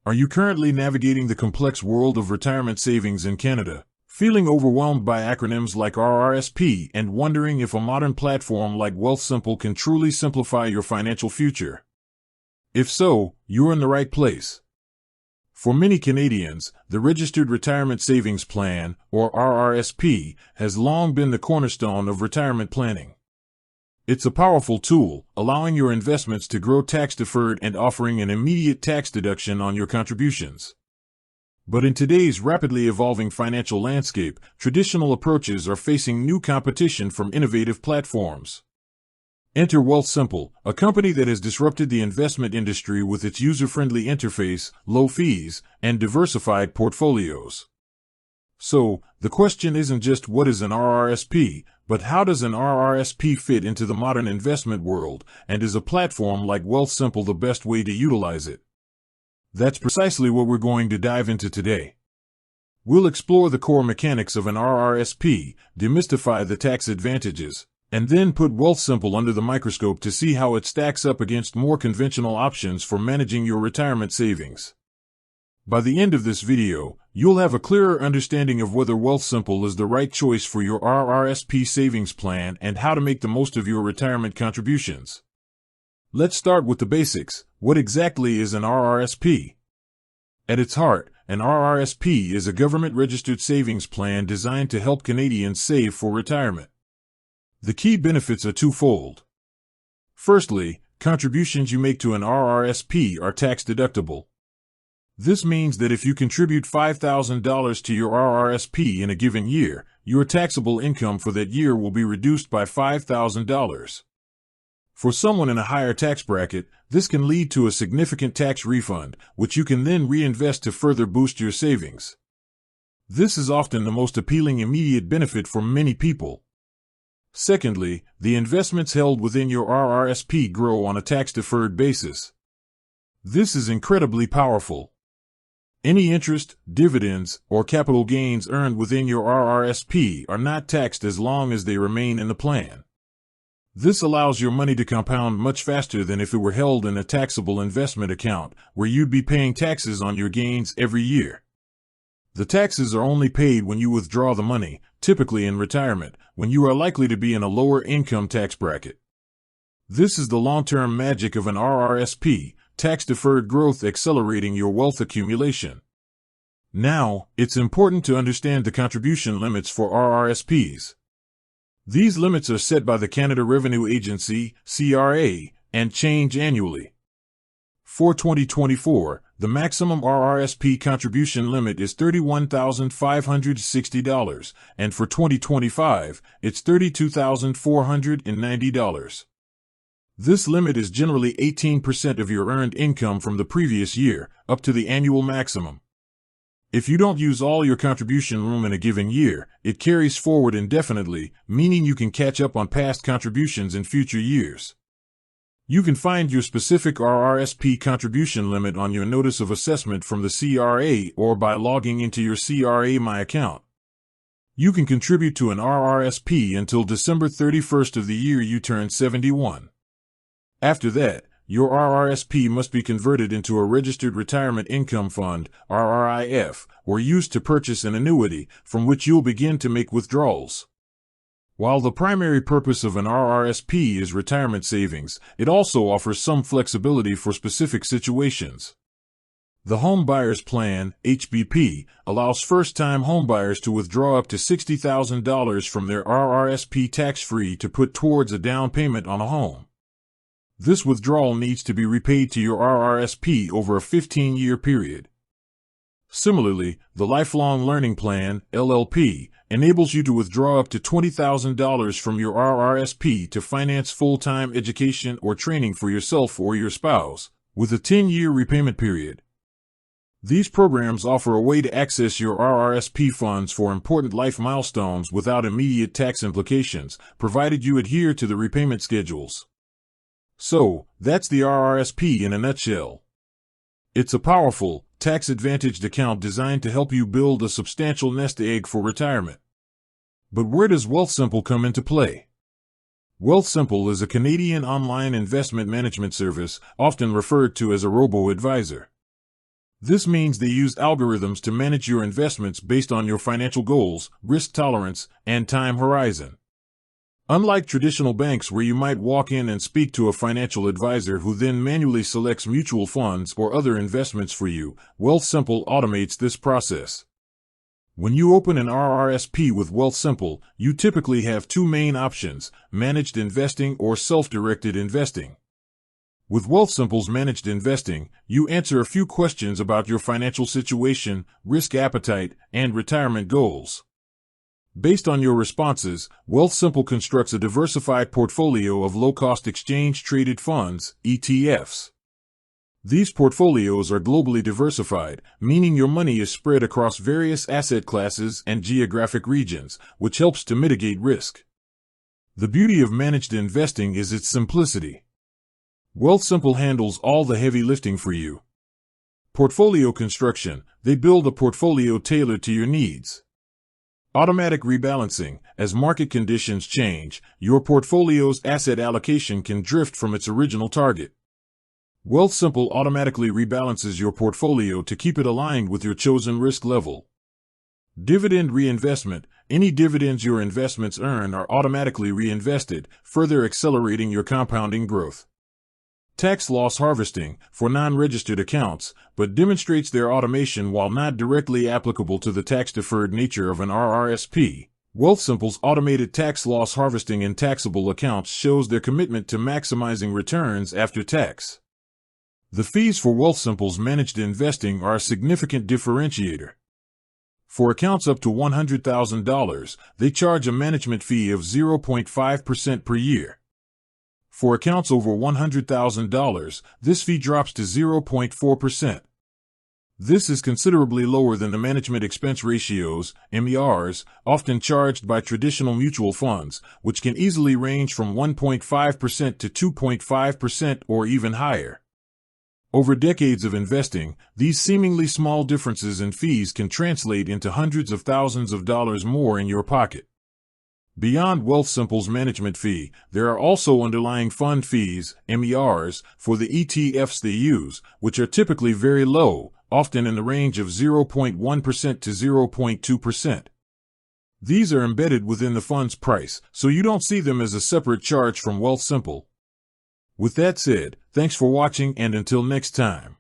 Are you currently navigating the complex world of retirement savings in Canada, feeling overwhelmed by acronyms like RRSP and wondering if a modern platform like Wealthsimple can truly simplify your financial future? If so, you're in the right place. For many Canadians, the Registered Retirement Savings Plan, or RRSP, has long been the cornerstone of retirement planning. It's a powerful tool, allowing your investments to grow tax-deferred and offering an immediate tax deduction on your contributions. But in today's rapidly evolving financial landscape, traditional approaches are facing new competition from innovative platforms. Enter Wealthsimple, a company that has disrupted the investment industry with its user-friendly interface, low fees, and diversified portfolios. So, the question isn't just what is an RRSP, but how does an RRSP fit into the modern investment world, and is a platform like Wealthsimple the best way to utilize it? That's precisely what we're going to dive into today. We'll explore the core mechanics of an RRSP, demystify the tax advantages, and then put Wealthsimple under the microscope to see how it stacks up against more conventional options for managing your retirement savings. By the end of this video, you'll have a clearer understanding of whether Wealthsimple is the right choice for your RRSP savings plan and how to make the most of your retirement contributions. Let's start with the basics. What exactly is an RRSP? At its heart, an RRSP is a government-registered savings plan designed to help Canadians save for retirement. The key benefits are twofold. Firstly, contributions you make to an RRSP are tax-deductible. This means that if you contribute $5,000 to your RRSP in a given year, your taxable income for that year will be reduced by $5,000. For someone in a higher tax bracket, this can lead to a significant tax refund, which you can then reinvest to further boost your savings. This is often the most appealing immediate benefit for many people. Secondly, the investments held within your RRSP grow on a tax-deferred basis. This is incredibly powerful. Any interest, dividends, or capital gains earned within your RRSP are not taxed as long as they remain in the plan. This allows your money to compound much faster than if it were held in a taxable investment account, where you'd be paying taxes on your gains every year. The taxes are only paid when you withdraw the money, typically in retirement, when you are likely to be in a lower income tax bracket. This is the long-term magic of an RRSP, tax-deferred growth accelerating your wealth accumulation. Now, it's important to understand the contribution limits for RRSPs. These limits are set by the Canada Revenue Agency, CRA, and change annually. For 2024, the maximum RRSP contribution limit is $31,560, and for 2025, it's $32,490. This limit is generally 18% of your earned income from the previous year, up to the annual maximum. If you don't use all your contribution room in a given year, it carries forward indefinitely, meaning you can catch up on past contributions in future years. You can find your specific RRSP contribution limit on your Notice of Assessment from the CRA or by logging into your CRA My account. You can contribute to an RRSP until December 31st of the year you turn 71. After that, your RRSP must be converted into a Registered Retirement Income Fund, RRIF, or used to purchase an annuity, from which you'll begin to make withdrawals. While the primary purpose of an RRSP is retirement savings, it also offers some flexibility for specific situations. The Home Buyers Plan, HBP, allows first-time homebuyers to withdraw up to $60,000 from their RRSP tax-free to put towards a down payment on a home. This withdrawal needs to be repaid to your RRSP over a 15-year period. Similarly, the Lifelong Learning Plan, LLP, enables you to withdraw up to $20,000 from your RRSP to finance full-time education or training for yourself or your spouse, with a 10-year repayment period. These programs offer a way to access your RRSP funds for important life milestones without immediate tax implications, provided you adhere to the repayment schedules. So, that's the RRSP in a nutshell. It's a powerful, tax-advantaged account designed to help you build a substantial nest egg for retirement. But where does Wealthsimple come into play? Wealthsimple is a Canadian online investment management service, often referred to as a robo-advisor. This means they use algorithms to manage your investments based on your financial goals, risk tolerance, and time horizon. Unlike traditional banks where you might walk in and speak to a financial advisor who then manually selects mutual funds or other investments for you, Wealthsimple automates this process. When you open an RRSP with Wealthsimple, you typically have two main options: managed investing or self-directed investing. With Wealthsimple's managed investing, you answer a few questions about your financial situation, risk appetite, and retirement goals. Based on your responses, Wealthsimple constructs a diversified portfolio of low-cost exchange-traded funds, ETFs. These portfolios are globally diversified, meaning your money is spread across various asset classes and geographic regions, which helps to mitigate risk. The beauty of managed investing is its simplicity. Wealthsimple handles all the heavy lifting for you. Portfolio construction: they build a portfolio tailored to your needs. Automatic rebalancing: as market conditions change, your portfolio's asset allocation can drift from its original target. Wealthsimple automatically rebalances your portfolio to keep it aligned with your chosen risk level. Dividend reinvestment: any dividends your investments earn are automatically reinvested, further accelerating your compounding growth. Tax loss harvesting: for non-registered accounts, but demonstrates their automation while not directly applicable to the tax-deferred nature of an RRSP. Wealthsimple's automated tax loss harvesting in taxable accounts shows their commitment to maximizing returns after tax. The fees for Wealthsimple's managed investing are a significant differentiator. For accounts up to $100,000, they charge a management fee of 0.5% per year. For accounts over $100,000, this fee drops to 0.4%. This is considerably lower than the management expense ratios, MERs, often charged by traditional mutual funds, which can easily range from 1.5% to 2.5% or even higher. Over decades of investing, these seemingly small differences in fees can translate into hundreds of thousands of dollars more in your pocket. Beyond Wealthsimple's management fee, there are also underlying fund fees, MERs, for the ETFs they use, which are typically very low, often in the range of 0.1% to 0.2%. These are embedded within the fund's price, so you don't see them as a separate charge from Wealthsimple. With that said, thanks for watching, and until next time.